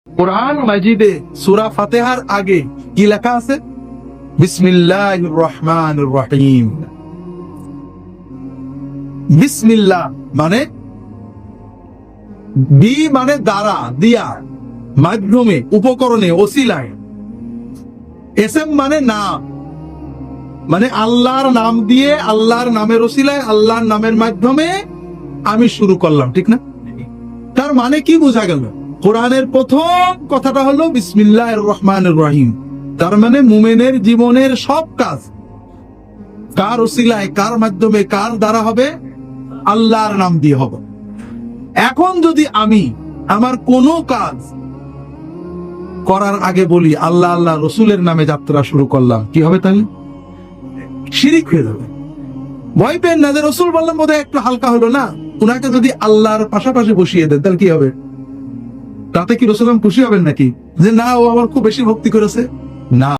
কোরআন মাজিদে সূরা ফাতিহার আগে কি লেখা আছে? বিসমিল্লাহির রহমানির রহিম। বিসমিল্লাহ মানে বি মানে দ্বারা, দিয়া, মাধ্যমে, উপকরণে, ওসিলায়। এসএম মানে নাম, মানে আল্লাহর নাম দিয়ে, আল্লাহর নামের ওসিলায়, আল্লাহর নামের মাধ্যমে আমি শুরু করলাম, ঠিক না? তার মানে কি বোঝা গেল? কোরআনের প্রথম কথাটা হলো বিসমিল্লাহির রহমানির রহিম। তার মানে মুমিনের জীবনের সব কাজ কার ওসিলায়, কার মাধ্যমে, কার দ্বারা হবে? আল্লাহর নাম দিয়ে হবে। এখন যদি আমি আমার কোনো কাজ করার আগে বলি আল্লাহ আল্লাহ রসুলের নামে যাত্রা শুরু করলাম, কি হবে? তাহলে শিরিক হয়ে যাবে। ভয় পেন না যে রসুল বললাম বোধহয় একটু হালকা হলো না, উনাকে যদি আল্লাহর পাশাপাশি বসিয়ে দেন তাহলে কি হবে? তাতে কি রসুল খুশি হবেন নাকি যে না ও আমার খুব বেশি ভক্তি করেছে? না।